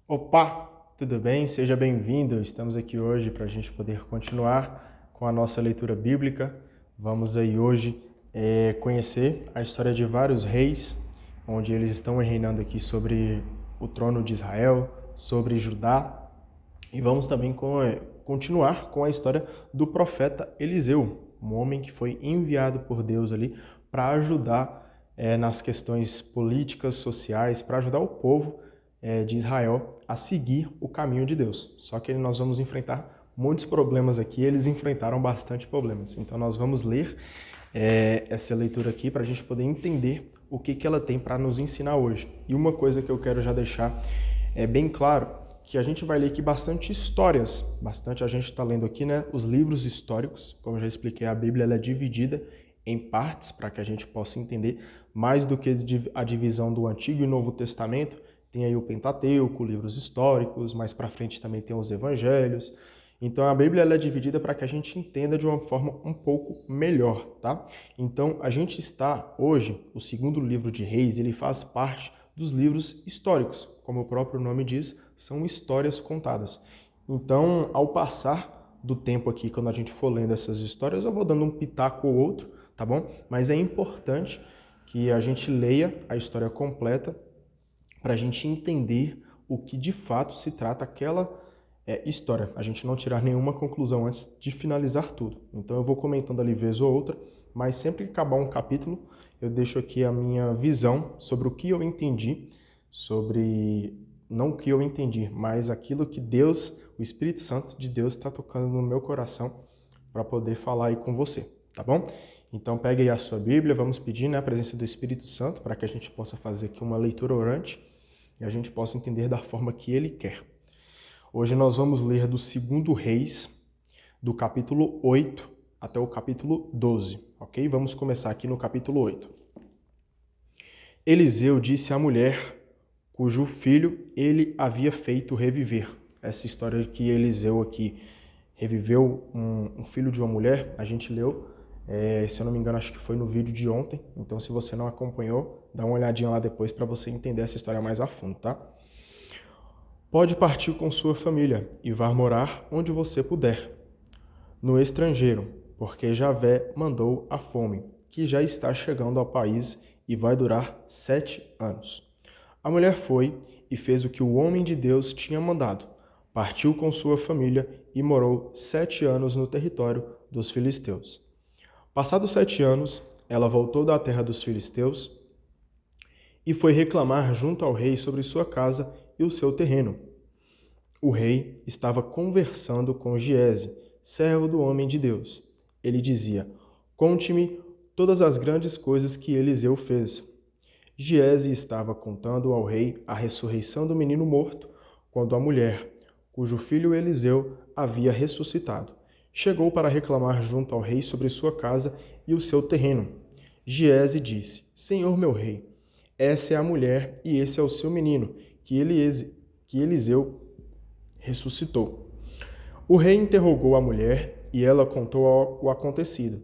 Opa, tudo bem? Seja bem-vindo. Estamos aqui hoje para a gente poder continuar com a nossa leitura bíblica. Vamos aí hoje conhecer a história de vários reis, onde eles estão reinando aqui sobre o trono de Israel, sobre Judá. E vamos também continuar com a história do profeta Eliseu, um homem que foi enviado por Deus ali para ajudar nas questões políticas, sociais, para ajudar o povo de Israel a seguir o caminho de Deus. Só que nós vamos enfrentar muitos problemas aqui, eles enfrentaram bastante problemas. Então nós vamos ler essa leitura aqui para a gente poder entender o que ela tem para nos ensinar hoje. E uma coisa que eu quero já deixar bem claro, que a gente vai ler aqui bastante histórias, a gente está lendo aqui, né, os livros históricos. Como eu já expliquei, a Bíblia ela é dividida em partes para que a gente possa entender mais do que a divisão do Antigo e Novo Testamento. Tem aí o Pentateuco, livros históricos, mais para frente também tem os Evangelhos. Então a Bíblia ela é dividida para que a gente entenda de uma forma um pouco melhor, tá? Então a gente está hoje, o segundo livro de Reis, ele faz parte dos livros históricos, como o próprio nome diz, são histórias contadas. Então, ao passar do tempo aqui, quando a gente for lendo essas histórias, eu vou dando um pitaco ou outro, tá bom? Mas é importante que a gente leia a história completa para a gente entender o que de fato se trata aquela história. A gente não tirar nenhuma conclusão antes de finalizar tudo. Então eu vou comentando ali vez ou outra, mas sempre que acabar um capítulo, eu deixo aqui a minha visão sobre o que eu entendi, sobre não o que eu entendi, mas aquilo que Deus, o Espírito Santo de Deus está tocando no meu coração para poder falar aí com você, tá bom? Então pegue aí a sua Bíblia, vamos pedir, né, a presença do Espírito Santo para que a gente possa fazer aqui uma leitura orante e a gente possa entender da forma que Ele quer. Hoje nós vamos ler do 2º Reis, do capítulo 8 até o capítulo 12, ok? Vamos começar aqui no capítulo 8. Eliseu disse à mulher, cujo filho ele havia feito reviver. Essa história de que Eliseu aqui reviveu um filho de uma mulher, a gente leu, se eu não me engano, acho que foi no vídeo de ontem. Então, se você não acompanhou, dá uma olhadinha lá depois para você entender essa história mais a fundo, tá? Pode partir com sua família e vá morar onde você puder, no estrangeiro, porque Javé mandou a fome, que já está chegando ao país e vai durar 7 anos. A mulher foi e fez o que o homem de Deus tinha mandado. Partiu com sua família e morou 7 anos no território dos filisteus. Passados 7 anos, ela voltou da terra dos filisteus e foi reclamar junto ao rei sobre sua casa e o seu terreno. O rei estava conversando com Giese, servo do homem de Deus. Ele dizia, conte-me todas as grandes coisas que Eliseu fez. Giese estava contando ao rei a ressurreição do menino morto, quando a mulher, cujo filho Eliseu havia ressuscitado, chegou para reclamar junto ao rei sobre sua casa e o seu terreno. Giese disse, Senhor meu rei, essa é a mulher e esse é o seu menino, que Eliseu ressuscitou. O rei interrogou a mulher e ela contou o acontecido.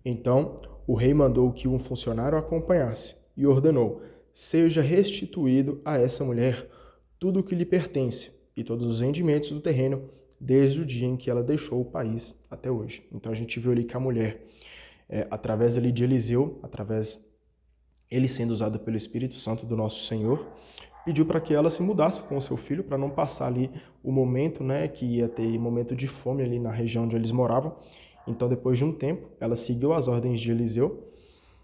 Então, o rei mandou que um funcionário a acompanhasse e ordenou, seja restituído a essa mulher tudo o que lhe pertence e todos os rendimentos do terreno desde o dia em que ela deixou o país até hoje. Então a gente viu ali que a mulher, através ali de Eliseu, através ele sendo usado pelo Espírito Santo do nosso Senhor, pediu para que ela se mudasse com o seu filho para não passar ali o momento, né, que ia ter momento de fome ali na região onde eles moravam. Então depois de um tempo, ela seguiu as ordens de Eliseu.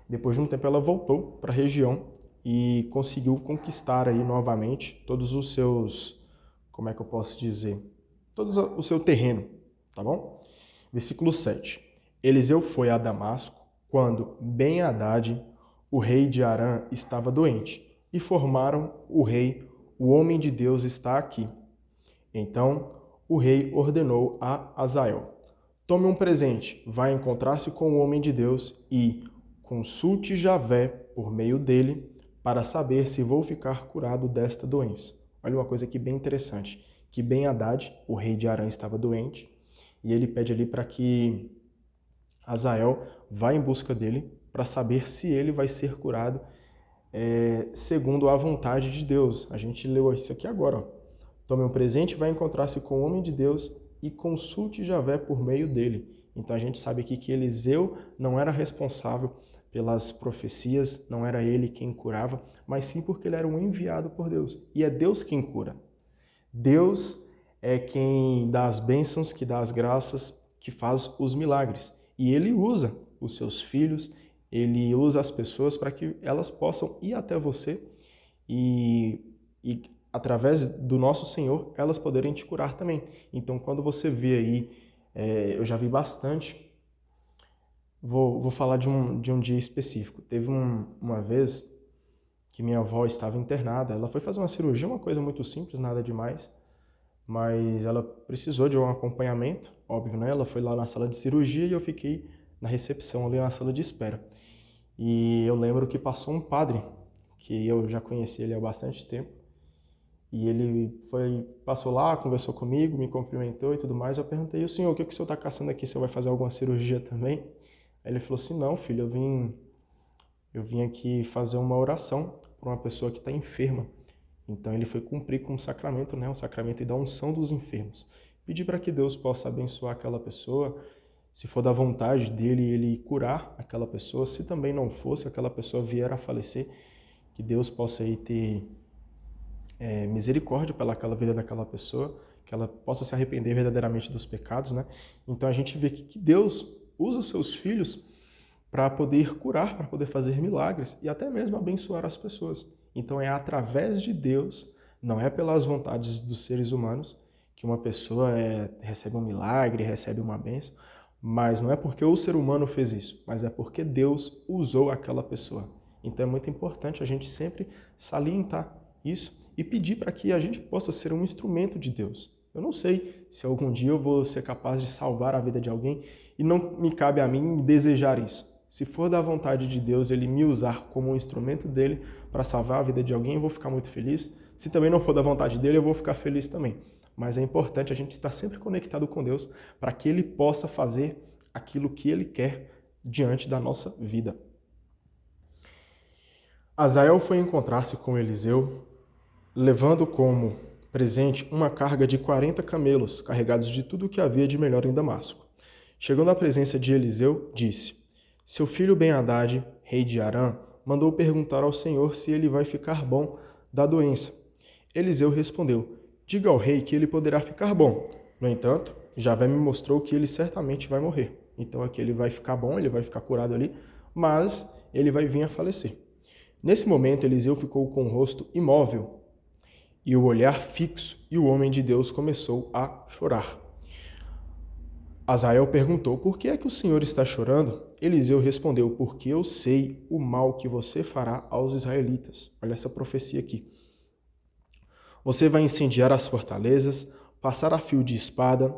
Depois de um tempo ela voltou para a região e conseguiu conquistar aí novamente todos os seus, como é que eu posso dizer, todo o seu terreno, tá bom? Versículo 7. Eliseu foi a Damasco quando Ben-Hadad, o rei de Arã, estava doente, e formaram o rei, o homem de Deus está aqui. Então o rei ordenou a Azael, tome um presente, vá encontrar-se com o homem de Deus e consulte Javé por meio dele para saber se vou ficar curado desta doença. Olha uma coisa aqui bem interessante, que Ben-Hadad, o rei de Arã, estava doente e ele pede ali para que Azael vá em busca dele para saber se ele vai ser curado segundo a vontade de Deus. A gente leu isso aqui agora. Ó. Tome um presente, vai encontrar-se com o homem de Deus e consulte Javé por meio dele. Então a gente sabe aqui que Eliseu não era responsável pelas profecias, não era ele quem curava, mas sim porque ele era um enviado por Deus. E é Deus quem cura. Deus é quem dá as bênçãos, que dá as graças, que faz os milagres. E ele usa os seus filhos, ele usa as pessoas para que elas possam ir até você e através do nosso Senhor, elas poderem te curar também. Então, quando você vê aí, eu já vi bastante. Vou falar de um dia específico. Teve uma vez que minha avó estava internada. Ela foi fazer uma cirurgia, uma coisa muito simples, nada demais. Mas ela precisou de um acompanhamento, óbvio, né? Ela foi lá na sala de cirurgia e eu fiquei na recepção, ali na sala de espera. E eu lembro que passou um padre, que eu já conheci ele há bastante tempo. E ele passou lá, conversou comigo, me cumprimentou e tudo mais. Eu perguntei, o senhor, o que o senhor está caçando aqui? O senhor vai fazer alguma cirurgia também? Aí ele falou assim, não, filho, eu vim aqui fazer uma oração para uma pessoa que está enferma. Então ele foi cumprir com o sacramento, né? O sacramento da unção dos enfermos. Pedir para que Deus possa abençoar aquela pessoa, se for da vontade dele, ele curar aquela pessoa. Se também não for, se aquela pessoa vier a falecer, que Deus possa aí ter misericórdia pelaquela vida daquela pessoa, que ela possa se arrepender verdadeiramente dos pecados, né? Então a gente vê que Deus usa os seus filhos para poder curar, para poder fazer milagres e até mesmo abençoar as pessoas. Então é através de Deus, não é pelas vontades dos seres humanos, que uma pessoa recebe um milagre, recebe uma bênção, mas não é porque o ser humano fez isso, mas é porque Deus usou aquela pessoa. Então é muito importante a gente sempre salientar isso e pedir para que a gente possa ser um instrumento de Deus. Eu não sei se algum dia eu vou ser capaz de salvar a vida de alguém e não me cabe a mim desejar isso. Se for da vontade de Deus ele me usar como um instrumento dele para salvar a vida de alguém, eu vou ficar muito feliz. Se também não for da vontade dele, eu vou ficar feliz também. Mas é importante a gente estar sempre conectado com Deus para que ele possa fazer aquilo que ele quer diante da nossa vida. Azael foi encontrar-se com Eliseu, levando como presente uma carga de 40 camelos, carregados de tudo o que havia de melhor em Damasco. Chegando à presença de Eliseu, disse: Seu filho Ben-Hadad, rei de Arã, mandou perguntar ao Senhor se ele vai ficar bom da doença. Eliseu respondeu: Diga ao rei que ele poderá ficar bom. No entanto, Javé me mostrou que ele certamente vai morrer. Então aqui ele vai ficar bom, ele vai ficar curado ali, mas ele vai vir a falecer. Nesse momento, Eliseu ficou com o rosto imóvel e o olhar fixo, e o homem de Deus começou a chorar. Azael perguntou: Por que é que o senhor está chorando? Eliseu respondeu: Porque eu sei o mal que você fará aos israelitas. Olha essa profecia aqui. Você vai incendiar as fortalezas, passar a fio de espada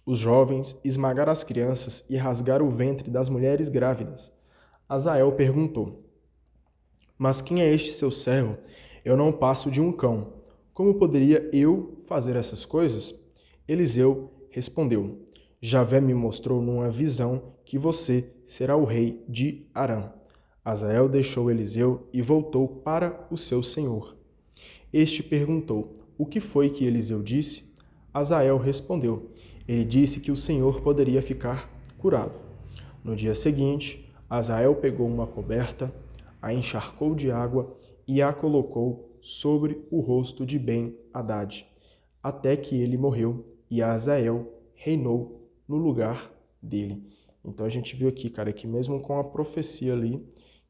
os jovens, esmagar as crianças e rasgar o ventre das mulheres grávidas. Azael perguntou: Mas quem é este seu servo? Eu não passo de um cão. Como poderia eu fazer essas coisas? Eliseu respondeu: Javé me mostrou numa visão que você será o rei de Arã. Azael deixou Eliseu e voltou para o seu senhor. Este perguntou: O que foi que Eliseu disse? Azael respondeu: Ele disse que o Senhor poderia ficar curado. No dia seguinte, Azael pegou uma coberta, a encharcou de água e a colocou sobre o rosto de Ben-Hadad, até que ele morreu e Azael reinou no lugar dele. Então a gente viu aqui, cara, que mesmo com a profecia ali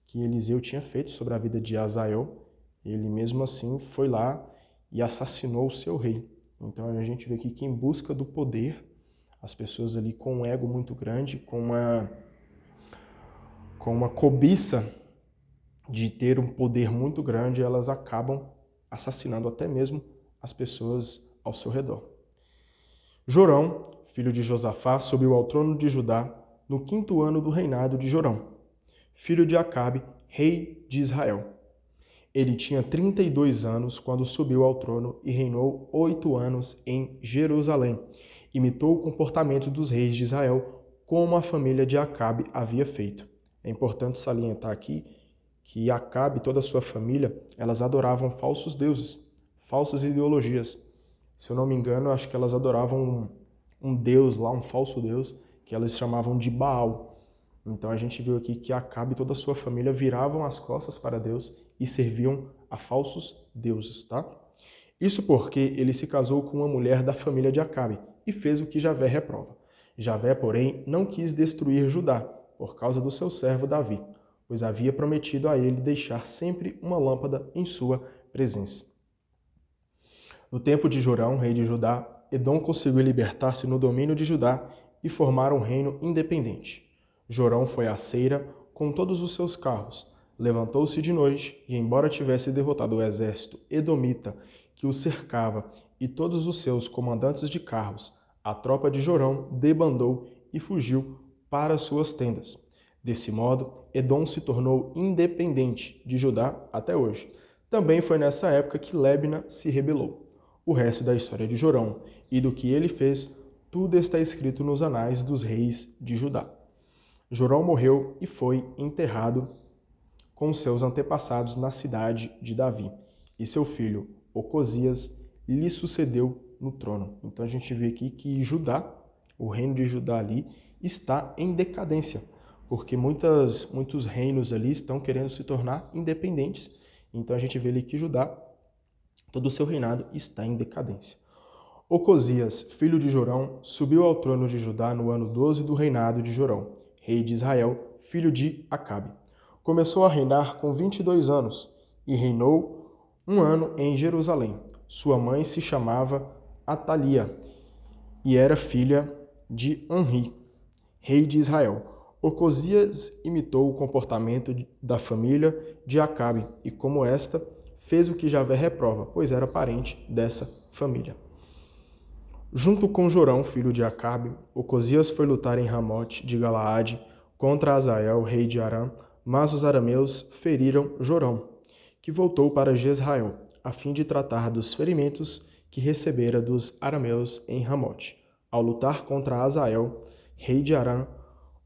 que Eliseu tinha feito sobre a vida de Azael, ele mesmo assim foi lá e assassinou o seu rei. Então a gente vê aqui que em busca do poder, as pessoas ali com um ego muito grande, com uma cobiça de ter um poder muito grande, elas acabam assassinando até mesmo as pessoas ao seu redor. Jorão, filho de Josafá, subiu ao trono de Judá no 5º ano do reinado de Jorão, filho de Acabe, rei de Israel. Ele tinha 32 anos quando subiu ao trono e reinou 8 anos em Jerusalém. Imitou o comportamento dos reis de Israel, como a família de Acabe havia feito. É importante salientar aqui que Acabe e toda a sua família, elas adoravam falsos deuses, falsas ideologias. Se eu não me engano, acho que elas adoravam um deus lá, um falso deus, que elas chamavam de Baal. Então a gente viu aqui que Acabe e toda a sua família viravam as costas para Deus e serviam a falsos deuses, tá? Isso porque ele se casou com uma mulher da família de Acabe e fez o que Javé reprova. Javé, porém, não quis destruir Judá por causa do seu servo Davi, pois havia prometido a ele deixar sempre uma lâmpada em sua presença. No tempo de Jorão, rei de Judá, Edom conseguiu libertar-se no domínio de Judá e formar um reino independente. Jorão foi à Seira com todos os seus carros, levantou-se de noite e, embora tivesse derrotado o exército edomita que o cercava e todos os seus comandantes de carros, a tropa de Jorão debandou e fugiu para suas tendas. Desse modo, Edom se tornou independente de Judá até hoje. Também foi nessa época que Libna se rebelou. O resto da história de Jorão e do que ele fez, tudo está escrito nos anais dos reis de Judá. Jorão morreu e foi enterrado com seus antepassados na cidade de Davi, e seu filho Ocosias lhe sucedeu no trono. Então a gente vê aqui que Judá, o reino de Judá ali, está em decadência, porque muitos reinos ali estão querendo se tornar independentes. Então a gente vê ali que Judá, todo o seu reinado está em decadência. Ocosias, filho de Jorão, subiu ao trono de Judá no ano 12 do reinado de Jorão, rei de Israel, filho de Acabe. Começou a reinar com 22 anos e reinou um ano em Jerusalém. Sua mãe se chamava Atalia e era filha de Onri, rei de Israel. Ocosias imitou o comportamento da família de Acabe e, como esta, fez o que Javé reprova, pois era parente dessa família. Junto com Jorão, filho de Acabe, Ocosias foi lutar em Ramote de Galaade contra Azael, rei de Aram, mas os arameus feriram Jorão, que voltou para Jezrael, a fim de tratar dos ferimentos que recebera dos arameus em Ramote. Ao lutar contra Azael, rei de Aram,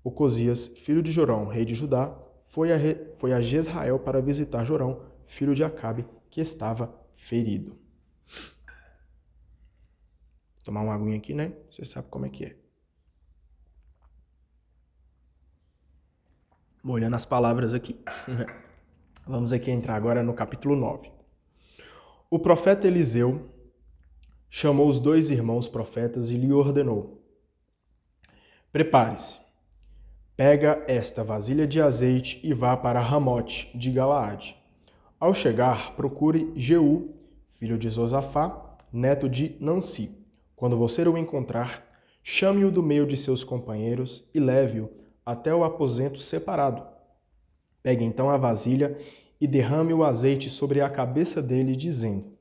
Ocosias, filho de Jorão, rei de Judá, foi a Jezrael para visitar Jorão, filho de Acabe, que estava ferido. Vou tomar uma aguinha aqui, né? Você sabe como é que é. Molhando as palavras aqui. Vamos aqui entrar agora no capítulo 9. O profeta Eliseu chamou os 2 irmãos profetas e lhe ordenou: prepare-se, pega esta vasilha de azeite e vá para Ramote de Galaade. Ao chegar, procure Jeú, filho de Zosafá, neto de Nansi. Quando você o encontrar, chame-o do meio de seus companheiros e leve-o até o aposento separado. Pegue então a vasilha e derrame o azeite sobre a cabeça dele, dizendo: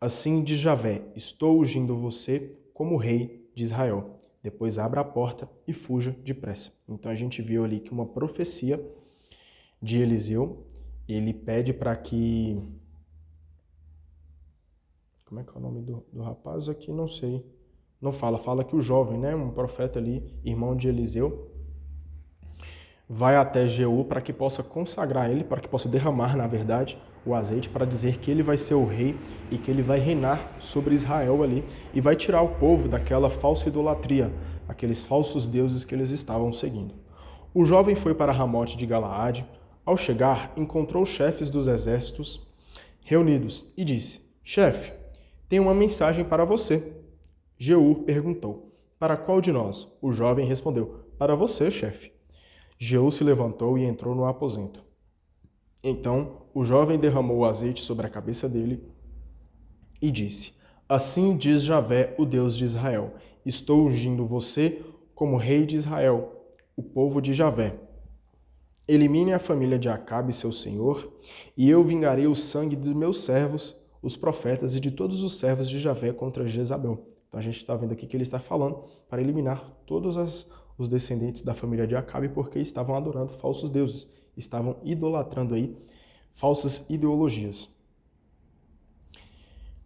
assim diz Javé, estou ungindo você como rei de Israel. Depois abra a porta e fuja depressa. Então a gente viu ali que uma profecia de Eliseu, ele pede para que... Como é que é o nome do rapaz aqui? Não sei. Não fala. Fala que o jovem, né? Um profeta ali, irmão de Eliseu, vai até Jeú para que possa consagrar ele, para que possa derramar, na verdade, o azeite, para dizer que ele vai ser o rei e que ele vai reinar sobre Israel ali e vai tirar o povo daquela falsa idolatria, aqueles falsos deuses que eles estavam seguindo. O jovem foi para Ramote de Galaade. Ao chegar, encontrou os chefes dos exércitos reunidos e disse: chefe, tenho uma mensagem para você. Jeú perguntou: para qual de nós? O jovem respondeu: para você, chefe. Jeú se levantou e entrou no aposento. Então o jovem derramou o azeite sobre a cabeça dele e disse: assim diz Javé, o Deus de Israel, estou ungindo você como rei de Israel, o povo de Javé. Elimine a família de Acabe, seu senhor, e eu vingarei o sangue dos meus servos, os profetas, e de todos os servos de Javé contra Jezabel. Então a gente está vendo aqui que ele está falando para eliminar todos os descendentes da família de Acabe, porque estavam adorando falsos deuses, estavam idolatrando aí falsas ideologias.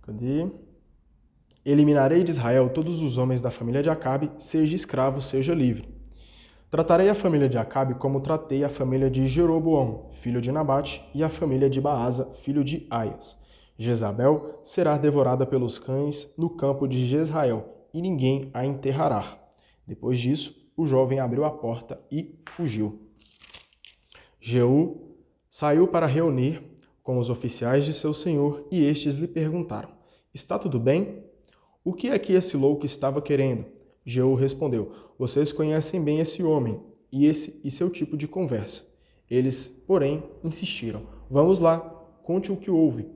Cadê? Eliminarei de Israel todos os homens da família de Acabe, seja escravo, seja livre. Tratarei a família de Acabe como tratei a família de Jeroboão, filho de Nabate, e a família de Baasa, filho de Aias. Jezabel será devorada pelos cães no campo de Jezrael, e ninguém a enterrará. Depois disso, o jovem abriu a porta e fugiu. Jeú saiu para reunir com os oficiais de seu senhor, e estes lhe perguntaram: Está tudo bem? O que é que esse louco estava querendo? Jeú respondeu: Vocês conhecem bem esse homem e seu tipo de conversa. Eles, porém, insistiram: Vamos lá, conte o que houve.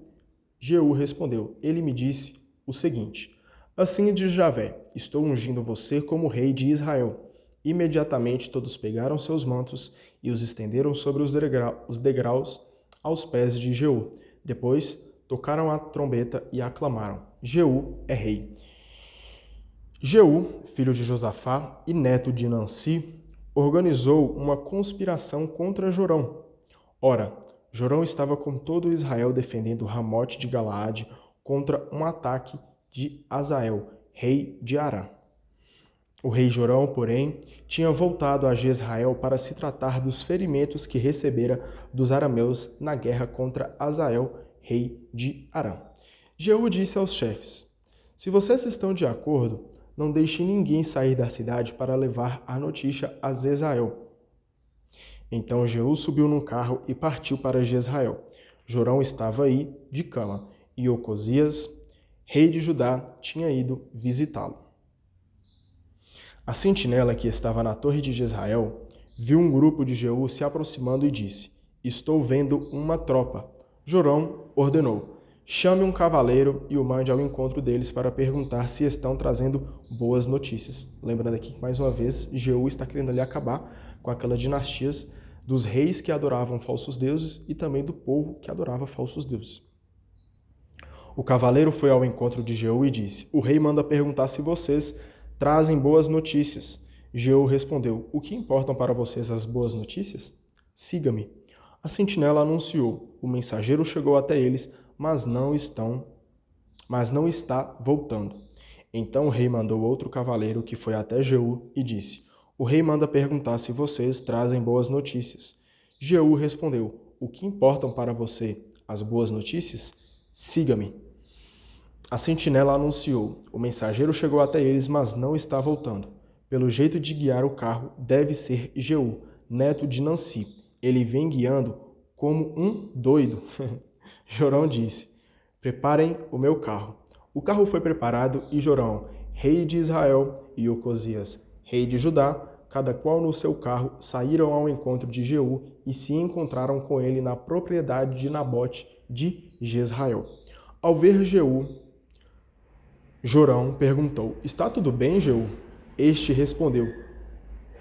Jeú respondeu: Ele me disse o seguinte: Assim diz Javé: Estou ungindo você como rei de Israel. Imediatamente todos pegaram seus mantos e os estenderam sobre os degraus aos pés de Jeú. Depois tocaram a trombeta e aclamaram: Jeú é rei. Jeú, filho de Josafá e neto de Nanci, organizou uma conspiração contra Jorão. Ora, Jorão estava com todo Israel defendendo Ramote de Galaade contra um ataque de Azael, rei de Arã. O rei Jorão, porém, tinha voltado a Jezrael para se tratar dos ferimentos que recebera dos arameus na guerra contra Azael, rei de Arã. Jeú disse aos chefes: Se vocês estão de acordo, não deixe ninguém sair da cidade para levar a notícia a Jezrael. Então Jeú subiu num carro e partiu para Jezrael. Jorão estava aí, de cama, e Ocosias, rei de Judá, tinha ido visitá-lo. A sentinela que estava na torre de Jezrael viu um grupo de Jeú se aproximando e disse: Estou vendo uma tropa. Jorão ordenou: Chame um cavaleiro e o mande ao encontro deles para perguntar se estão trazendo boas notícias. Lembrando aqui que, mais uma vez, Jeú está querendo ali acabar com aquelas dinastias dos reis que adoravam falsos deuses e também do povo que adorava falsos deuses. O cavaleiro foi ao encontro de Jeú e disse: O rei manda perguntar se vocês trazem boas notícias. Jeú respondeu: O que importam para vocês as boas notícias? Siga-me. A sentinela anunciou: O mensageiro chegou até eles, mas não está voltando. Então o rei mandou outro cavaleiro que foi até Jeú e disse: O rei manda perguntar se vocês trazem boas notícias. Jeú respondeu: O que importam para você as boas notícias? Siga-me. A sentinela anunciou: O mensageiro chegou até eles, mas não está voltando. Pelo jeito de guiar o carro, deve ser Jeú, neto de Nanci. Ele vem guiando como um doido. Jorão disse: Preparem o meu carro. O carro foi preparado e Jorão, rei de Israel, e Ocosias, rei de Judá, cada qual no seu carro, saíram ao encontro de Jeú e se encontraram com ele na propriedade de Nabote de Jezrael. Ao ver Jeú, Jorão perguntou: Está tudo bem, Jeú? Este respondeu: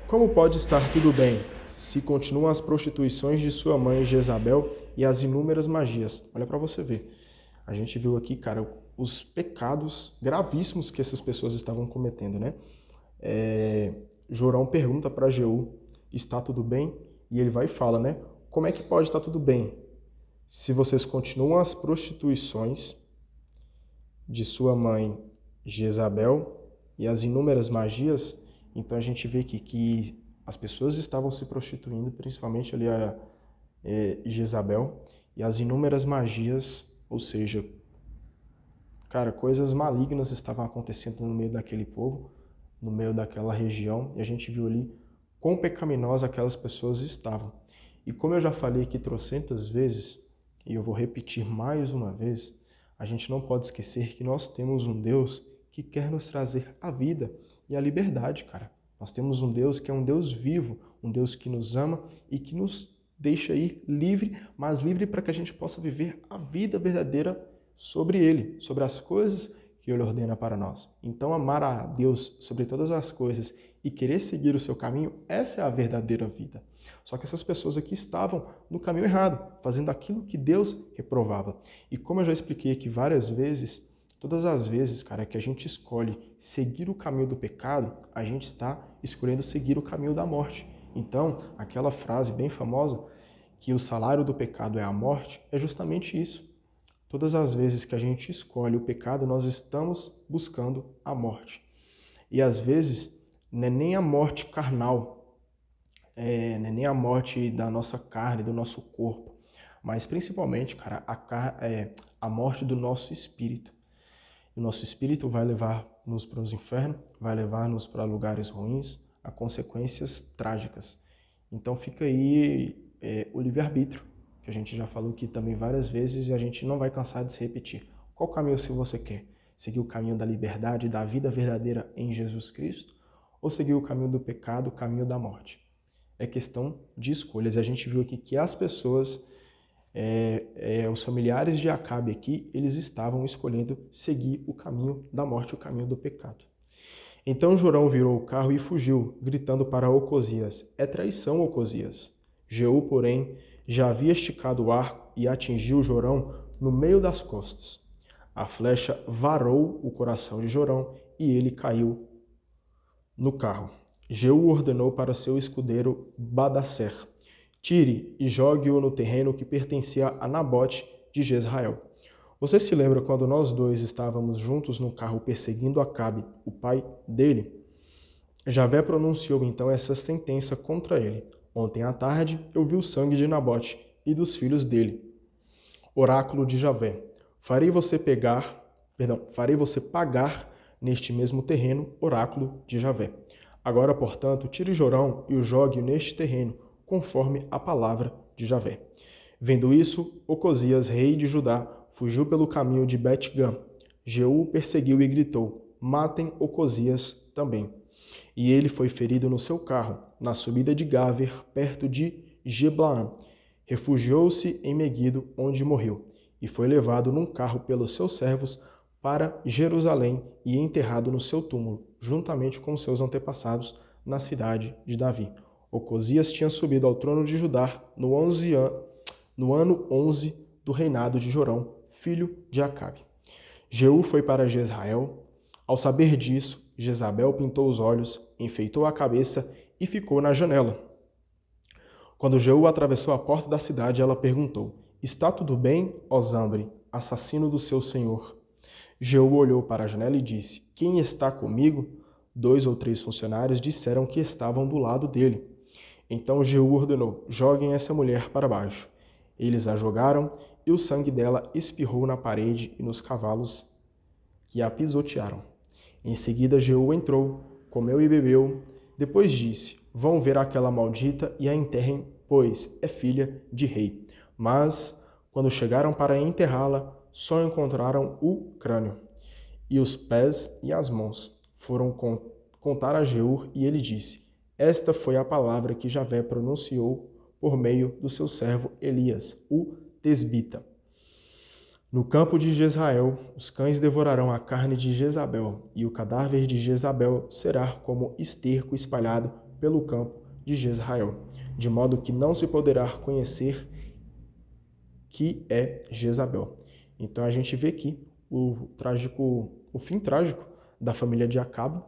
Como pode estar tudo bem, se continuam as prostituições de sua mãe Jezabel e as inúmeras magias? Olha para você ver. A gente viu aqui, cara, os pecados gravíssimos que essas pessoas estavam cometendo, né? Jorão pergunta para Jeú: Está tudo bem? E ele vai e fala, né? Como é que pode estar tudo bem se vocês continuam as prostituições de sua mãe Jezabel e as inúmeras magias? Então a gente vê aqui que as pessoas estavam se prostituindo, principalmente ali a Jezabel, e as inúmeras magias, ou seja, cara, coisas malignas estavam acontecendo no meio daquele povo, no meio daquela região, e a gente viu ali quão pecaminosas aquelas pessoas estavam. E como eu já falei aqui trocentas vezes, e eu vou repetir mais uma vez, a gente não pode esquecer que nós temos um Deus que quer nos trazer a vida e a liberdade, cara. Nós temos um Deus que é um Deus vivo, um Deus que nos ama e que nos deixa ir livre, mas livre para que a gente possa viver a vida verdadeira sobre Ele, sobre as coisas que Ele ordena para nós. Então, amar a Deus sobre todas as coisas e querer seguir o seu caminho, essa é a verdadeira vida. Só que essas pessoas aqui estavam no caminho errado, fazendo aquilo que Deus reprovava. E como eu já expliquei aqui várias vezes, todas as vezes, cara, que a gente escolhe seguir o caminho do pecado, a gente está escolhendo seguir o caminho da morte. Então, aquela frase bem famosa, que o salário do pecado é a morte, é justamente isso. Todas as vezes que a gente escolhe o pecado, nós estamos buscando a morte. E às vezes, não é nem a morte carnal, não é nem a morte da nossa carne, do nosso corpo, mas principalmente, cara, a morte do nosso espírito. O nosso espírito vai levar-nos para os infernos, vai levar-nos para lugares ruins, a consequências trágicas. Então fica aí o livre-arbítrio, que a gente já falou aqui também várias vezes e a gente não vai cansar de se repetir. Qual caminho se você quer? Seguir o caminho da liberdade, da vida verdadeira em Jesus Cristo? Ou seguir o caminho do pecado, o caminho da morte? É questão de escolhas. E a gente viu aqui que as pessoas, os familiares de Acabe aqui, eles estavam escolhendo seguir o caminho da morte, o caminho do pecado. Então Jorão virou o carro e fugiu, gritando para Ocosias: é traição, Ocosias. Jeú, porém, já havia esticado o arco e atingiu Jorão no meio das costas. A flecha varou o coração de Jorão e ele caiu no carro. Jeú ordenou para seu escudeiro Badacer: tire e jogue-o no terreno que pertencia a Nabote de Jezrael. Você se lembra quando nós dois estávamos juntos no carro perseguindo Acabe, o pai dele? Javé pronunciou então essa sentença contra ele. Ontem à tarde eu vi o sangue de Nabote e dos filhos dele. Oráculo de Javé: farei você pagar neste mesmo terreno, oráculo de Javé. Agora, portanto, tire Jorão e o jogue neste terreno, conforme a palavra de Javé. Vendo isso, Ocosias, rei de Judá, fugiu pelo caminho de Bet-Gam. Jeú perseguiu e gritou: matem Ocosias também. E ele foi ferido no seu carro, na subida de Gaver, perto de Geblaam. Refugiou-se em Meguido, onde morreu, e foi levado num carro pelos seus servos para Jerusalém e enterrado no seu túmulo, juntamente com seus antepassados, na cidade de Davi. Ocosias tinha subido ao trono de Judá no ano 11 do reinado de Jorão, filho de Acabe. Jeú foi para Jezrael. Ao saber disso, Jezabel pintou os olhos, enfeitou a cabeça e ficou na janela. Quando Jeú atravessou a porta da cidade, ela perguntou: está tudo bem, ó Zambre, assassino do seu senhor? Jeú olhou para a janela e disse: quem está comigo? 2 ou 3 funcionários disseram que estavam do lado dele. Então Jeú ordenou: joguem essa mulher para baixo. Eles a jogaram e o sangue dela espirrou na parede e nos cavalos que a pisotearam. Em seguida Jeú entrou, comeu e bebeu. Depois disse: vão ver aquela maldita e a enterrem, pois é filha de rei. Mas, quando chegaram para enterrá-la, só encontraram o crânio. E os pés e as mãos. Foram contar a Jeú e ele disse: esta foi a palavra que Javé pronunciou por meio do seu servo Elias, o tesbita. No campo de Jezrael, os cães devorarão a carne de Jezabel, e o cadáver de Jezabel será como esterco espalhado pelo campo de Jezrael, de modo que não se poderá conhecer que é Jezabel. Então a gente vê aqui o fim trágico da família de Acabe,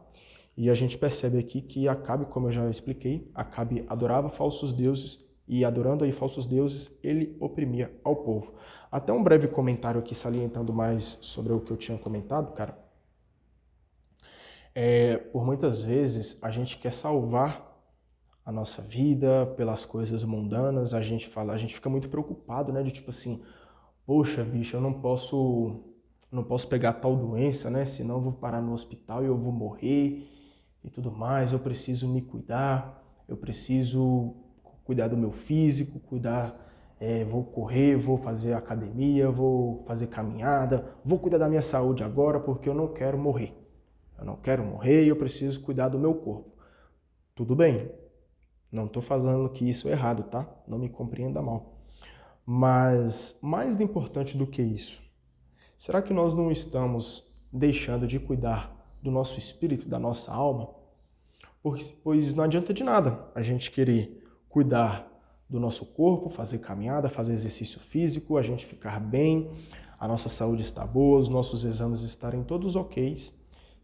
e a gente percebe aqui que Acabe, como eu já expliquei, Acabe adorava falsos deuses, e adorando aí falsos deuses, ele oprimia ao povo. Até um breve comentário aqui salientando mais sobre o que eu tinha comentado, cara. Por muitas vezes a gente quer salvar a nossa vida pelas coisas mundanas, a gente fica muito preocupado, né, de tipo assim, poxa, bicho, eu não posso pegar tal doença, né, senão eu vou parar no hospital e eu vou morrer e tudo mais, eu preciso me cuidar, eu preciso cuidar do meu físico, vou correr, vou fazer academia, vou fazer caminhada, vou cuidar da minha saúde agora porque eu não quero morrer. Eu não quero morrer e eu preciso cuidar do meu corpo. Tudo bem, não estou falando que isso é errado, tá? Não me compreenda mal. Mas mais importante do que isso, será que nós não estamos deixando de cuidar do nosso espírito, da nossa alma? Pois não adianta de nada a gente querer cuidar do nosso corpo, fazer caminhada, fazer exercício físico, a gente ficar bem, a nossa saúde está boa, os nossos exames estarem todos ok,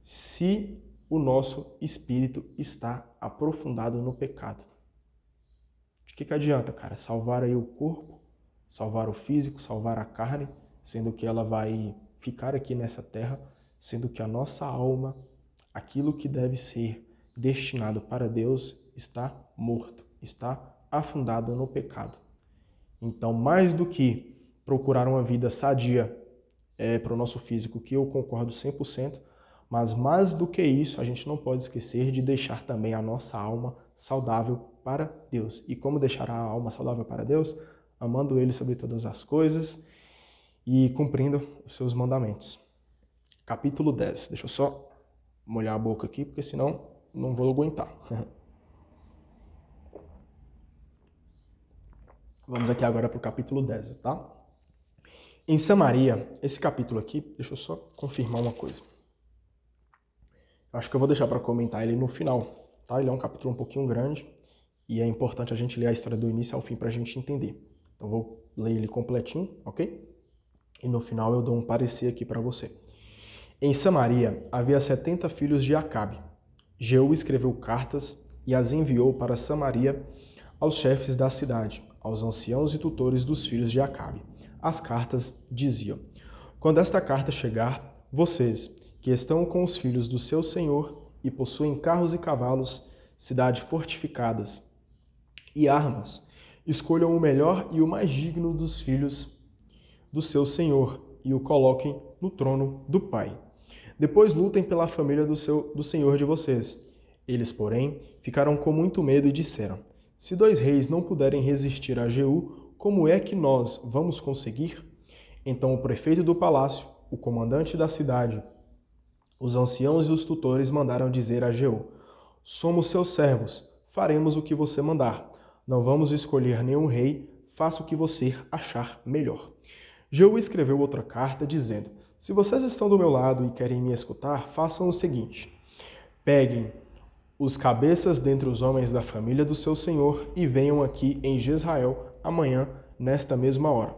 se o nosso espírito está aprofundado no pecado. De que adianta, cara? Salvar aí o corpo, salvar o físico, salvar a carne, sendo que ela vai ficar aqui nessa terra, sendo que a nossa alma, aquilo que deve ser destinado para Deus, está morto, está afundado no pecado. Então, mais do que procurar uma vida sadia para o nosso físico, que eu concordo 100%, mas mais do que isso, a gente não pode esquecer de deixar também a nossa alma saudável para Deus. E como deixar a alma saudável para Deus? Amando Ele sobre todas as coisas e cumprindo os seus mandamentos. Capítulo 10. Deixa eu só molhar a boca aqui, porque senão não vou aguentar. Vamos aqui agora para o capítulo 10, tá? Em Samaria, esse capítulo aqui, deixa eu só confirmar uma coisa. Acho que eu vou deixar para comentar ele no final, tá? Ele é um capítulo um pouquinho grande e é importante a gente ler a história do início ao fim para a gente entender. Então vou ler ele completinho, ok? E no final eu dou um parecer aqui para você. Em Samaria havia 70 filhos de Acabe. Jeú escreveu cartas e as enviou para Samaria aos chefes da cidade, aos anciãos e tutores dos filhos de Acabe. As cartas diziam: quando esta carta chegar, vocês, que estão com os filhos do seu senhor e possuem carros e cavalos, cidades fortificadas e armas, escolham o melhor e o mais digno dos filhos do seu senhor e o coloquem no trono do pai. Depois lutem pela família do senhor de vocês. Eles, porém, ficaram com muito medo e disseram: se 2 reis não puderem resistir a Jeú, como é que nós vamos conseguir? Então o prefeito do palácio, o comandante da cidade, os anciãos e os tutores mandaram dizer a Jeú: somos seus servos, faremos o que você mandar. Não vamos escolher nenhum rei, faça o que você achar melhor. Jeú escreveu outra carta dizendo: se vocês estão do meu lado e querem me escutar, façam o seguinte: peguem os cabeças dentre os homens da família do seu senhor e venham aqui em Jezrael amanhã, nesta mesma hora.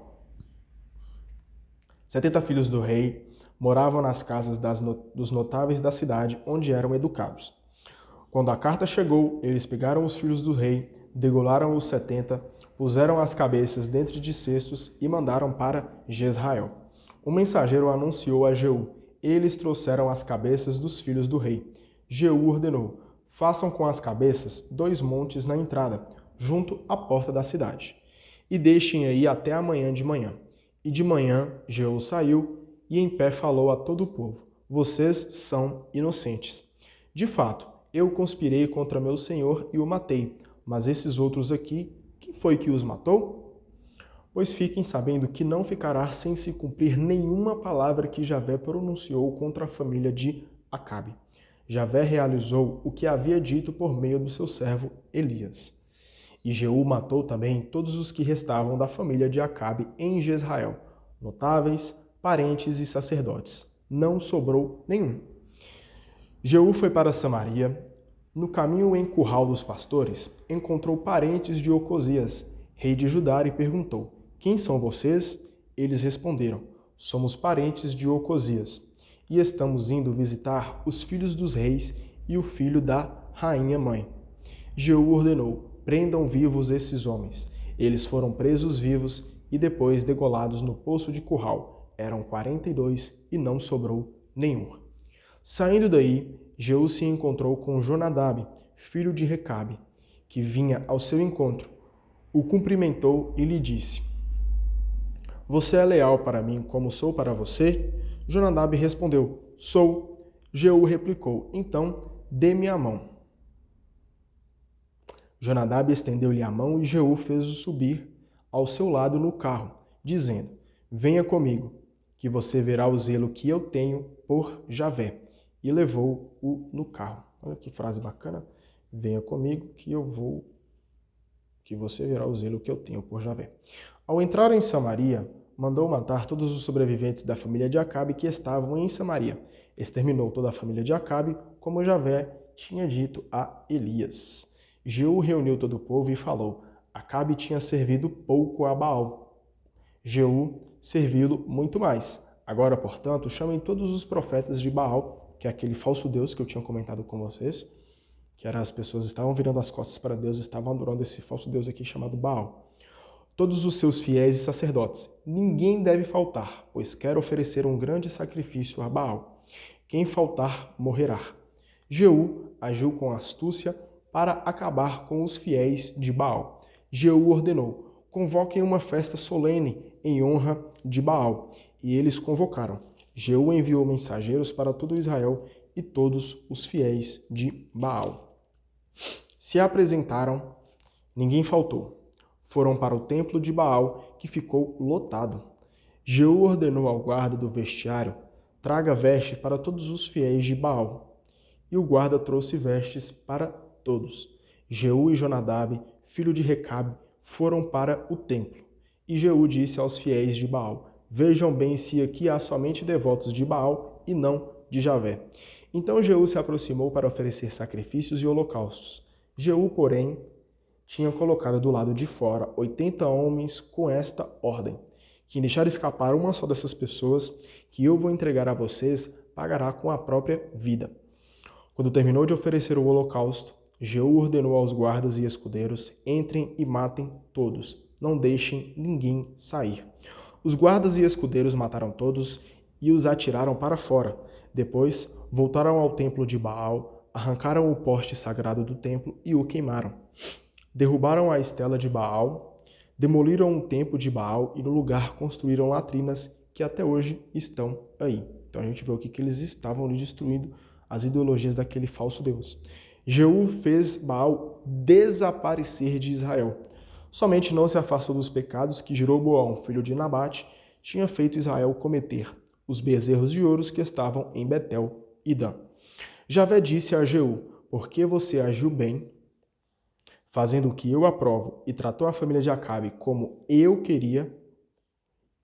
70 filhos do rei moravam nas casas dos notáveis da cidade, onde eram educados. Quando a carta chegou, eles pegaram os filhos do rei, degolaram os 70, puseram as cabeças dentro de cestos e mandaram para Jezrael. O mensageiro anunciou a Jeú: eles trouxeram as cabeças dos filhos do rei. Jeú ordenou: façam com as cabeças 2 montes na entrada, junto à porta da cidade, e deixem aí até amanhã de manhã. E de manhã Jeú saiu e em pé falou a todo o povo: vocês são inocentes. De fato, eu conspirei contra meu senhor e o matei, mas esses outros aqui, quem foi que os matou? Pois fiquem sabendo que não ficará sem se cumprir nenhuma palavra que Javé pronunciou contra a família de Acabe. Javé realizou o que havia dito por meio do seu servo Elias. E Jeú matou também todos os que restavam da família de Acabe em Jezrael, notáveis, parentes e sacerdotes. Não sobrou nenhum. Jeú foi para Samaria. No caminho em Curral dos Pastores, encontrou parentes de Ocosias, rei de Judá, e perguntou: quem são vocês? Eles responderam: somos parentes de Ocosias, e estamos indo visitar os filhos dos reis e o filho da rainha mãe. Jeú ordenou: prendam vivos esses homens. Eles foram presos vivos e depois degolados no poço de Curral. Eram 42 e não sobrou nenhum. Saindo daí, Jeú se encontrou com Jonadab, filho de Recabe, que vinha ao seu encontro. O cumprimentou e lhe disse: você é leal para mim como sou para você? Jonadab respondeu: sou. Jeú replicou: então, dê-me a mão. Jonadab estendeu-lhe a mão e Jeú fez-o subir ao seu lado no carro, dizendo: venha comigo, que você verá o zelo que eu tenho por Javé. E levou-o no carro. Olha que frase bacana. Venha comigo que você verá o zelo que eu tenho por Javé. Ao entrar em Samaria, mandou matar todos os sobreviventes da família de Acabe que estavam em Samaria. Exterminou toda a família de Acabe, como Javé tinha dito a Elias. Jeú reuniu todo o povo e falou: Acabe tinha servido pouco a Baal. Jeú serviu-lo muito mais. Agora, portanto, chamem todos os profetas de Baal, que é aquele falso Deus que eu tinha comentado com vocês, que era as pessoas estavam virando as costas para Deus, estavam adorando esse falso Deus aqui chamado Baal. Todos os seus fiéis e sacerdotes. Ninguém deve faltar, pois quero oferecer um grande sacrifício a Baal. Quem faltar, morrerá. Jeú agiu com astúcia para acabar com os fiéis de Baal. Jeú ordenou: convoquem uma festa solene em honra de Baal e eles convocaram. Jeú enviou mensageiros para todo Israel e todos os fiéis de Baal se apresentaram, ninguém faltou. Foram para o templo de Baal, que ficou lotado. Jeú ordenou ao guarda do vestiário: traga vestes para todos os fiéis de Baal. E o guarda trouxe vestes para todos. Jeú e Jonadab, filho de Recabe, foram para o templo. E Jeú disse aos fiéis de Baal: vejam bem se aqui há somente devotos de Baal e não de Javé. Então Jeú se aproximou para oferecer sacrifícios e holocaustos. Jeú, porém, tinha colocado do lado de fora 80 homens com esta ordem: quem deixar escapar uma só dessas pessoas que eu vou entregar a vocês, pagará com a própria vida. Quando terminou de oferecer o holocausto, Jeú ordenou aos guardas e escudeiros: entrem e matem todos, não deixem ninguém sair. Os guardas e escudeiros mataram todos e os atiraram para fora. Depois voltaram ao templo de Baal, arrancaram o poste sagrado do templo e o queimaram. Derrubaram a estela de Baal, demoliram o templo de Baal e no lugar construíram latrinas que até hoje estão aí. Então a gente vê o que eles estavam ali destruindo, as ideologias daquele falso Deus. Jeú fez Baal desaparecer de Israel. Somente não se afastou dos pecados que Jeroboão, filho de Nabate, tinha feito Israel cometer, os bezerros de ouro que estavam em Betel e Dan. Javé disse a Jeú: porque você agiu bem, fazendo o que eu aprovo, e tratou a família de Acabe como eu queria,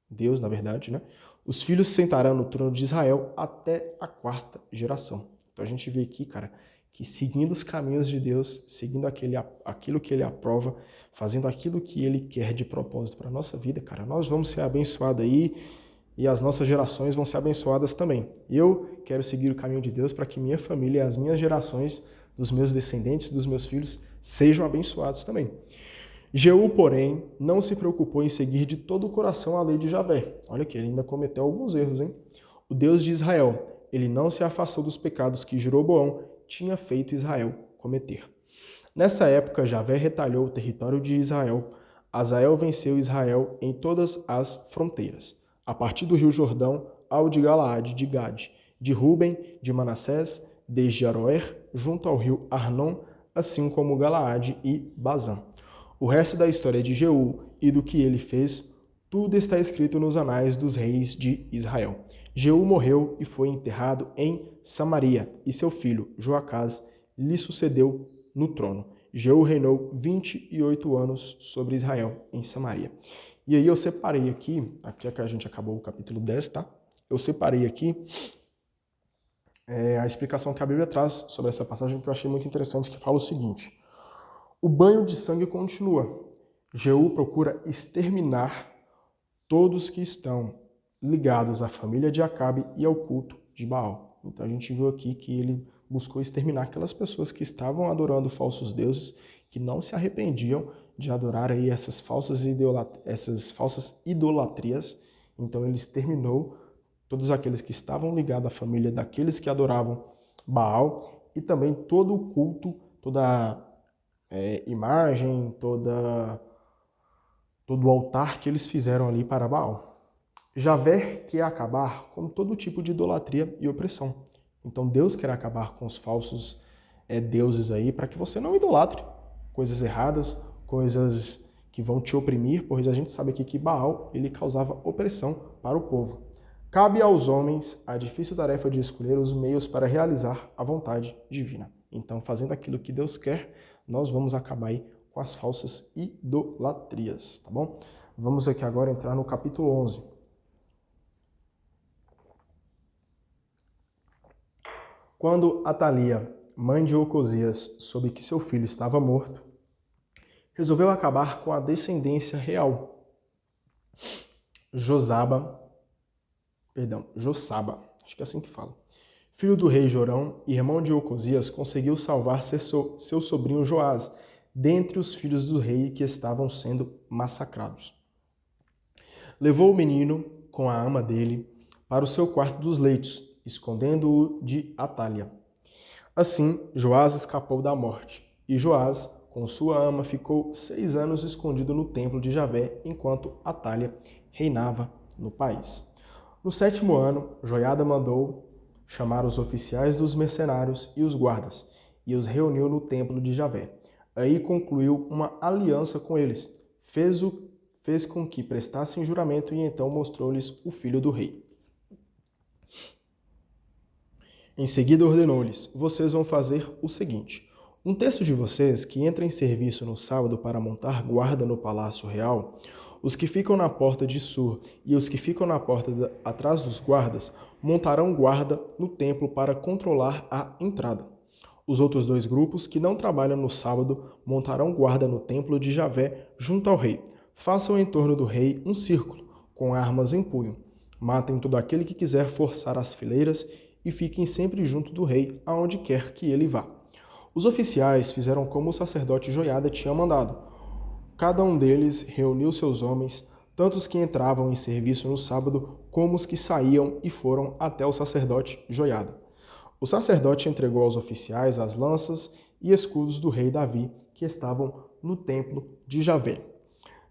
Deus, na verdade, né? Os filhos se sentarão no trono de Israel até a 4ª geração. Então a gente vê aqui, cara, que seguindo os caminhos de Deus, seguindo aquilo que ele aprova, fazendo aquilo que ele quer de propósito para a nossa vida, cara, nós vamos ser abençoados aí e as nossas gerações vão ser abençoadas também. Eu quero seguir o caminho de Deus para que minha família e as minhas gerações, dos meus descendentes, dos meus filhos, sejam abençoados também. Jeú, porém, não se preocupou em seguir de todo o coração a lei de Javé. Olha que ele ainda cometeu alguns erros, hein? O Deus de Israel, ele não se afastou dos pecados que Jeroboão tinha feito Israel cometer. Nessa época, Javé retalhou o território de Israel. Azael venceu Israel em todas as fronteiras, a partir do rio Jordão ao de Galaade, de Gade, de Ruben, de Manassés, desde Aroer, junto ao rio Arnon, assim como Galaade e Bazã. O resto da história de Jeú e do que ele fez, tudo está escrito nos anais dos reis de Israel. Jeú morreu e foi enterrado em Samaria, e seu filho, Joacás, lhe sucedeu no trono. Jeú reinou 28 anos sobre Israel, em Samaria. E aí eu separei aqui é que a gente acabou o capítulo 10, tá? Eu separei aqui a explicação que a Bíblia traz sobre essa passagem, que eu achei muito interessante, que fala o seguinte: o banho de sangue continua. Jeú procura exterminar todos que estão ligados à família de Acabe e ao culto de Baal. Então a gente viu aqui que ele buscou exterminar aquelas pessoas que estavam adorando falsos deuses, que não se arrependiam de adorar aí essas falsas idolatrias. Então ele exterminou todos aqueles que estavam ligados à família daqueles que adoravam Baal e também todo o culto, toda imagem, todo o altar que eles fizeram ali para Baal. Javé quer acabar com todo tipo de idolatria e opressão. Então Deus quer acabar com os falsos deuses aí, para que você não idolatre coisas erradas, coisas que vão te oprimir, pois a gente sabe aqui que Baal, ele causava opressão para o povo. Cabe aos homens a difícil tarefa de escolher os meios para realizar a vontade divina. Então, fazendo aquilo que Deus quer, nós vamos acabar aí com as falsas idolatrias, tá bom? Vamos aqui agora entrar no capítulo 11. Quando Atalia, mãe de Ocosias, soube que seu filho estava morto, resolveu acabar com a descendência real. Jossaba, acho que é assim que fala, filho do rei Jorão, irmão de Ocosias, conseguiu salvar seu sobrinho Joás dentre os filhos do rei que estavam sendo massacrados. Levou o menino com a ama dele para o seu quarto dos leitos, escondendo-o de Atalia. Assim, Joás escapou da morte, e Joás, com sua ama, ficou 6 anos escondido no templo de Javé, enquanto Atalia reinava no país. No 7º ano, Joiada mandou chamar os oficiais dos mercenários e os guardas, e os reuniu no templo de Javé. Aí concluiu uma aliança com eles, fez com que prestassem juramento e então mostrou-lhes o filho do rei. Em seguida ordenou-lhes: vocês vão fazer o seguinte: um terço de vocês que entra em serviço no sábado para montar guarda no palácio real, os que ficam na porta de Sur e os que ficam na porta atrás dos guardas, montarão guarda no templo para controlar a entrada. Os outros 2 grupos, que não trabalham no sábado, montarão guarda no templo de Javé, junto ao rei. Façam em torno do rei um círculo, com armas em punho. Matem todo aquele que quiser forçar as fileiras e fiquem sempre junto do rei, aonde quer que ele vá. Os oficiais fizeram como o sacerdote Joiada tinha mandado. Cada um deles reuniu seus homens, tanto os que entravam em serviço no sábado, como os que saíam e foram até o sacerdote Joiada. O sacerdote entregou aos oficiais as lanças e escudos do rei Davi, que estavam no templo de Javé.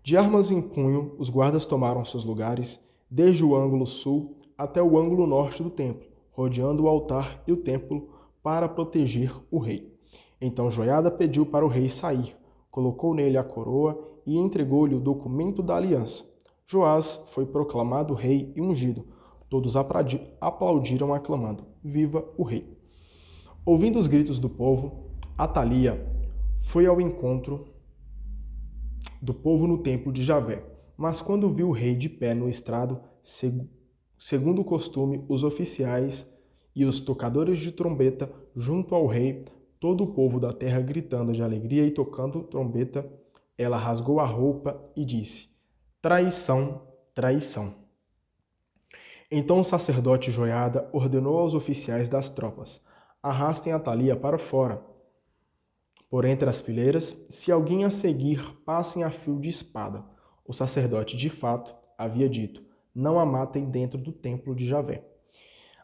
De armas em punho, os guardas tomaram seus lugares, desde o ângulo sul até o ângulo norte do templo, rodeando o altar e o templo para proteger o rei. Então Joiada pediu para o rei sair, colocou nele a coroa e entregou-lhe o documento da aliança. Joás foi proclamado rei e ungido. Todos aplaudiram aclamando: viva o rei! Ouvindo os gritos do povo, Atalia foi ao encontro do povo no templo de Javé. Mas quando viu o rei de pé no estrado, segundo o costume, os oficiais e os tocadores de trombeta junto ao rei, todo o povo da terra gritando de alegria e tocando trombeta, ela rasgou a roupa e disse: traição, traição. Então o sacerdote Joiada ordenou aos oficiais das tropas: arrastem Atalia para fora, por entre as fileiras, se alguém a seguir, passem a fio de espada. O sacerdote, de fato, havia dito: não a matem dentro do templo de Javé.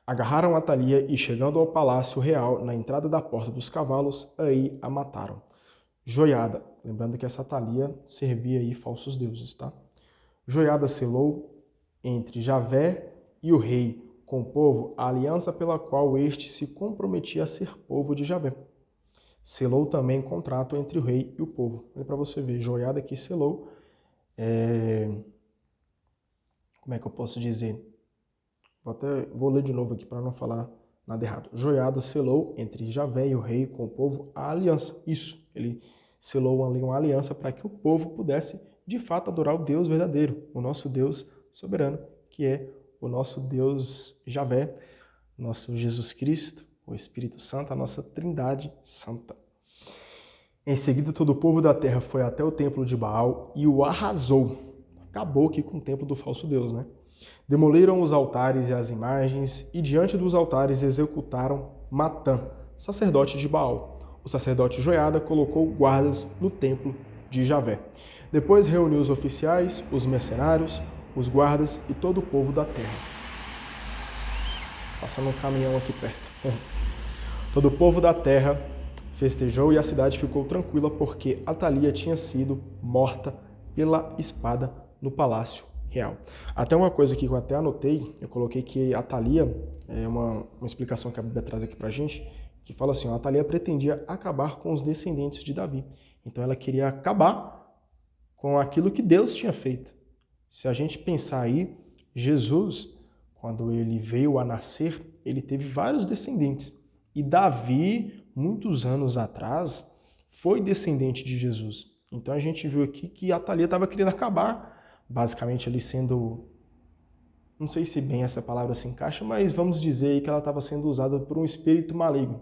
Agarraram Atalia e, chegando ao palácio real, na entrada da porta dos cavalos, aí a mataram. Joiada, lembrando que essa Atalia servia aí falsos deuses, tá? Joiada selou entre Javé e o rei, com o povo, a aliança pela qual este se comprometia a ser povo de Javé. Selou também contrato entre o rei e o povo. Para você ver, Joiada que selou, como é que eu posso dizer? Vou ler de novo aqui para não falar nada errado. Joiada selou entre Javé e o rei com o povo a aliança. Isso, ele selou ali uma aliança para que o povo pudesse de fato adorar o Deus verdadeiro, o nosso Deus soberano, que é o nosso Deus Javé, nosso Jesus Cristo, o Espírito Santo, a nossa Trindade Santa. Em seguida, todo o povo da terra foi até o templo de Baal e o arrasou. Acabou aqui com o templo do falso Deus, né? Demoliram os altares e as imagens e diante dos altares executaram Matã, sacerdote de Baal. O sacerdote Joiada colocou guardas no templo de Javé. Depois reuniu os oficiais, os mercenários, os guardas e todo o povo da terra. Passando um caminhão aqui perto. Todo o povo da terra festejou e a cidade ficou tranquila porque Atalia tinha sido morta pela espada no palácio real. Até uma coisa que eu até anotei, eu coloquei que Atalia, é uma explicação que a Bíblia traz aqui pra gente, que fala assim, Atalia pretendia acabar com os descendentes de Davi. Então ela queria acabar com aquilo que Deus tinha feito. Se a gente pensar aí, Jesus, quando ele veio a nascer, ele teve vários descendentes. E Davi, muitos anos atrás, foi descendente de Jesus. Então a gente viu aqui que Atalia estava querendo acabar, basicamente ali sendo, não sei se bem essa palavra se encaixa, mas vamos dizer aí que ela estava sendo usada por um espírito maligno.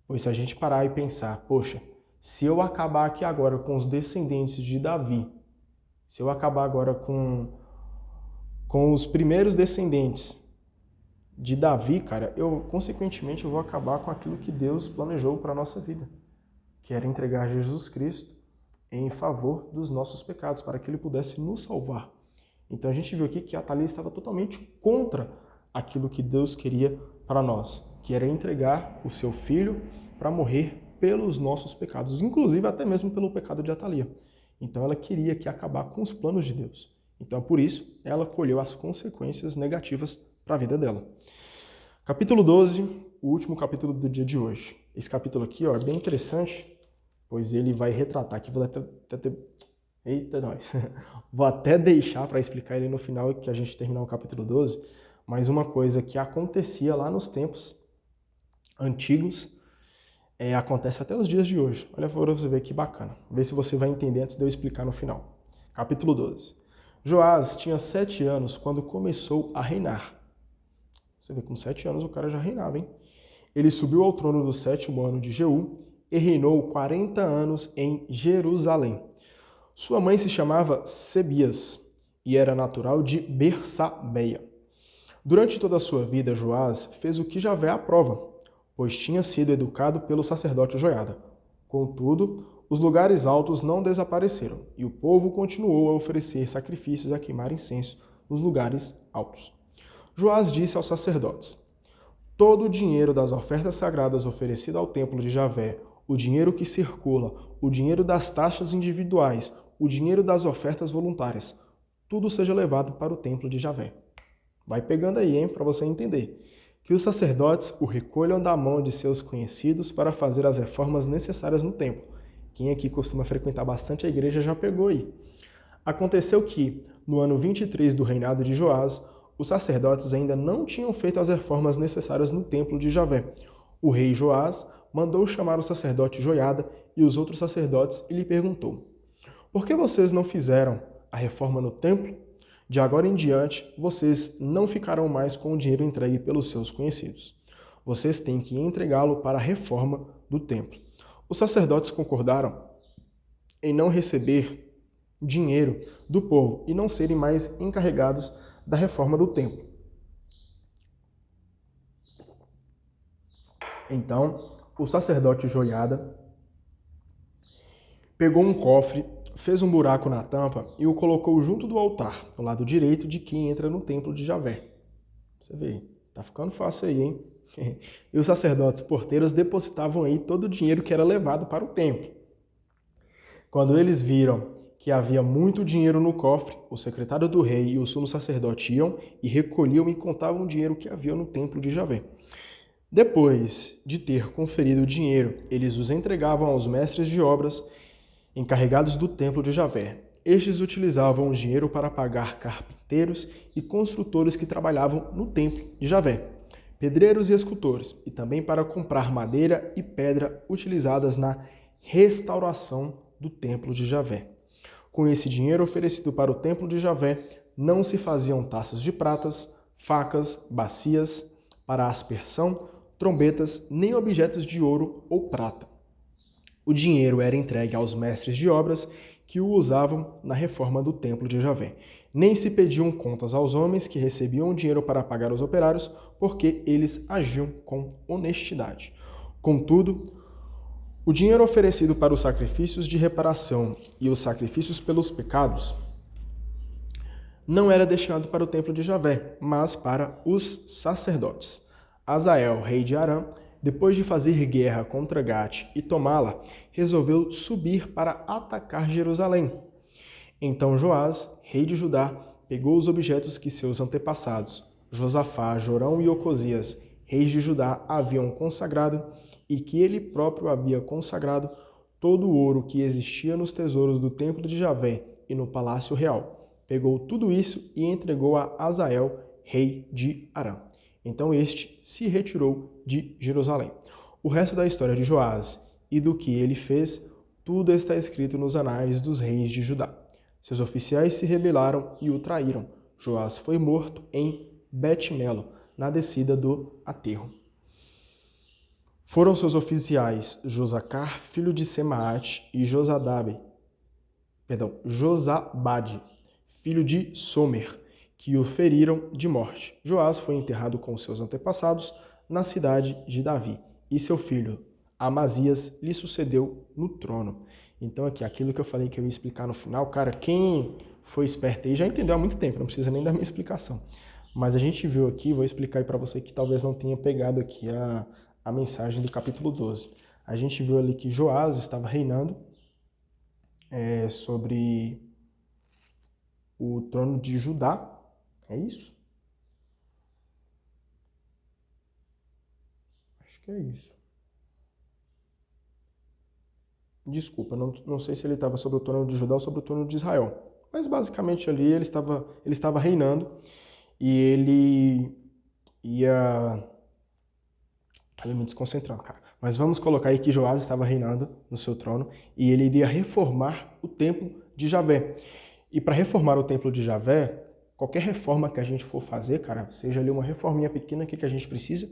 Pois se a gente parar e pensar, poxa, se eu acabar aqui agora com os descendentes de Davi, se eu acabar agora com os primeiros descendentes de Davi, cara, consequentemente, eu vou acabar com aquilo que Deus planejou para a nossa vida, que era entregar Jesus Cristo em favor dos nossos pecados, para que ele pudesse nos salvar. Então a gente viu aqui que Atalia estava totalmente contra aquilo que Deus queria para nós, que era entregar o seu filho para morrer pelos nossos pecados, inclusive até mesmo pelo pecado de Atalia. Então ela queria que acabar com os planos de Deus. Então, por isso, ela colheu as consequências negativas para a vida dela. Capítulo 12, o último capítulo do dia de hoje. Esse capítulo aqui, ó, é bem interessante, pois ele vai retratar aqui, eita, nós. Vou até deixar para explicar ele no final, que a gente terminar o capítulo 12, mas uma coisa que acontecia lá nos tempos antigos, acontece até os dias de hoje. Olha para você ver que bacana. Vê se você vai entender antes de eu explicar no final. Capítulo 12. Joás tinha 7 anos quando começou a reinar. Você vê, com 7 anos o cara já reinava, hein? Ele subiu ao trono do 7º ano de Jeú e reinou 40 anos em Jerusalém. Sua mãe se chamava Sebias e era natural de Bersabeia. Durante toda a sua vida, Joás fez o que Javé aprova, pois tinha sido educado pelo sacerdote Joiada. Contudo, os lugares altos não desapareceram, e o povo continuou a oferecer sacrifícios e a queimar incenso nos lugares altos. Joás disse aos sacerdotes: todo o dinheiro das ofertas sagradas oferecido ao templo de Javé, o dinheiro que circula, o dinheiro das taxas individuais, o dinheiro das ofertas voluntárias, tudo seja levado para o templo de Javé. Vai pegando aí, hein, para você entender. Que os sacerdotes o recolham da mão de seus conhecidos para fazer as reformas necessárias no templo. Quem aqui costuma frequentar bastante a igreja já pegou aí. Aconteceu que, no ano 23 do reinado de Joás, os sacerdotes ainda não tinham feito as reformas necessárias no templo de Javé. O rei Joás mandou chamar o sacerdote Joiada e os outros sacerdotes e lhe perguntou: por que vocês não fizeram a reforma no templo? De agora em diante, vocês não ficarão mais com o dinheiro entregue pelos seus conhecidos. Vocês têm que entregá-lo para a reforma do templo. Os sacerdotes concordaram em não receber dinheiro do povo e não serem mais encarregados da reforma do templo. Então, o sacerdote Joiada pegou um cofre, fez um buraco na tampa e o colocou junto do altar, do lado direito de quem entra no templo de Javé. Você vê, tá ficando fácil aí, hein? E os sacerdotes porteiros depositavam aí todo o dinheiro que era levado para o templo. Quando eles viram que havia muito dinheiro no cofre, o secretário do rei e o sumo sacerdote iam e recolhiam e contavam o dinheiro que havia no templo de Javé. Depois de ter conferido o dinheiro, eles os entregavam aos mestres de obras encarregados do templo de Javé. Estes utilizavam o dinheiro para pagar carpinteiros e construtores que trabalhavam no templo de Javé, pedreiros e escultores, e também para comprar madeira e pedra utilizadas na restauração do templo de Javé. Com esse dinheiro oferecido para o templo de Javé, não se faziam taças de pratas, facas, bacias para aspersão, trombetas, nem objetos de ouro ou prata. O dinheiro era entregue aos mestres de obras que o usavam na reforma do templo de Javé. Nem se pediam contas aos homens que recebiam o dinheiro para pagar os operários, porque eles agiam com honestidade. Contudo, o dinheiro oferecido para os sacrifícios de reparação e os sacrifícios pelos pecados não era destinado para o templo de Javé, mas para os sacerdotes. Azael, rei de Arã, depois de fazer guerra contra Gate e tomá-la, resolveu subir para atacar Jerusalém. Então Joás, rei de Judá, pegou os objetos que seus antepassados, Josafá, Jorão e Ocosias, reis de Judá, haviam consagrado e que ele próprio havia consagrado, todo o ouro que existia nos tesouros do templo de Javé e no palácio real. Pegou tudo isso e entregou a Azael, rei de Arã. Então este se retirou de Jerusalém. O resto da história de Joás e do que ele fez, tudo está escrito nos anais dos reis de Judá. Seus oficiais se rebelaram e o traíram. Joás foi morto em Bet-Melo, na descida do aterro. Foram seus oficiais Josacar, filho de Semaate, e Josabade, filho de Somer, que o feriram de morte. Joás foi enterrado com seus antepassados na cidade de Davi, e seu filho Amazias lhe sucedeu no trono. Então aqui, aquilo que eu falei que eu ia explicar no final, cara, quem foi esperto aí já entendeu há muito tempo, não precisa nem da minha explicação. Mas a gente viu aqui, vou explicar aí para você que talvez não tenha pegado aqui a mensagem do capítulo 12. A gente viu ali que Joás estava reinando sobre o trono de Judá. É isso? Acho que é isso. Desculpa, não sei se ele estava sobre o trono de Judá ou sobre o trono de Israel. Mas basicamente ali ele estava reinando e ele ia... Acabei me desconcentrando, cara. Mas vamos colocar aí que Joás estava reinando no seu trono e ele iria reformar o templo de Javé. E para reformar o templo de Javé, qualquer reforma que a gente for fazer, cara, seja ali uma reforminha pequena, o que a gente precisa?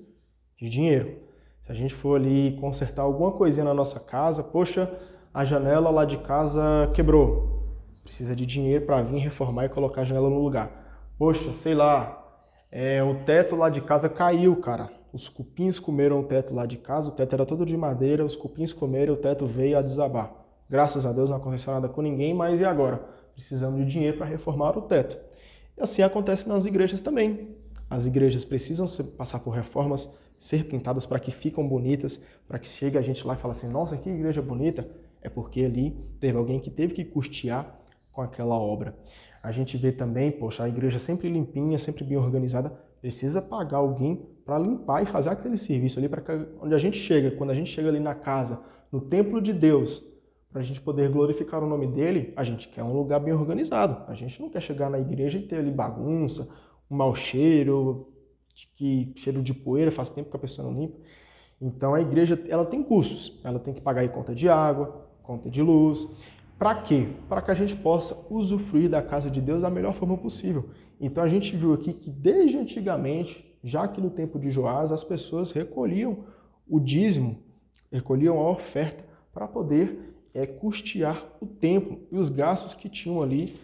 De dinheiro. Se a gente for ali consertar alguma coisinha na nossa casa, poxa, a janela lá de casa quebrou. Precisa de dinheiro para vir reformar e colocar a janela no lugar. Poxa, sei lá, o teto lá de casa caiu, cara. Os cupins comeram o teto lá de casa, o teto era todo de madeira, os cupins comeram, o teto veio a desabar. Graças a Deus não aconteceu nada com ninguém, mas e agora? Precisamos de dinheiro para reformar o teto. E assim acontece nas igrejas também. As igrejas precisam passar por reformas, ser pintadas para que ficam bonitas, para que chegue a gente lá e fale assim, nossa, que igreja bonita. É porque ali teve alguém que teve que custear com aquela obra. A gente vê também, poxa, a igreja sempre limpinha, sempre bem organizada, precisa pagar alguém para limpar e fazer aquele serviço ali, para onde a gente chega, quando a gente chega ali na casa, no templo de Deus, para a gente poder glorificar o nome dele, a gente quer um lugar bem organizado. A gente não quer chegar na igreja e ter ali bagunça, um mau cheiro, cheiro de poeira, faz tempo que a pessoa não limpa. Então a igreja ela tem custos, ela tem que pagar aí conta de água, conta de luz. Para quê? Para que a gente possa usufruir da casa de Deus da melhor forma possível. Então a gente viu aqui que desde antigamente, já que no tempo de Joás, as pessoas recolhiam o dízimo, recolhiam a oferta para poder custear o templo e os gastos que tinham ali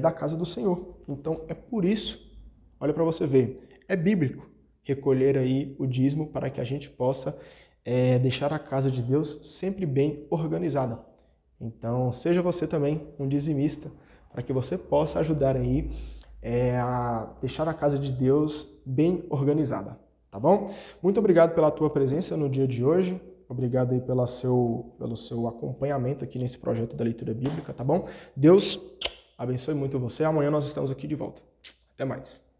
da casa do Senhor. Então é por isso, olha para você ver, é bíblico recolher aí o dízimo para que a gente possa deixar a casa de Deus sempre bem organizada. Então seja você também um dizimista para que você possa ajudar aí a deixar a casa de Deus bem organizada, tá bom? Muito obrigado pela tua presença no dia de hoje. Obrigado aí pelo seu acompanhamento aqui nesse projeto da leitura bíblica, tá bom? Deus abençoe muito você. Amanhã nós estamos aqui de volta. Até mais.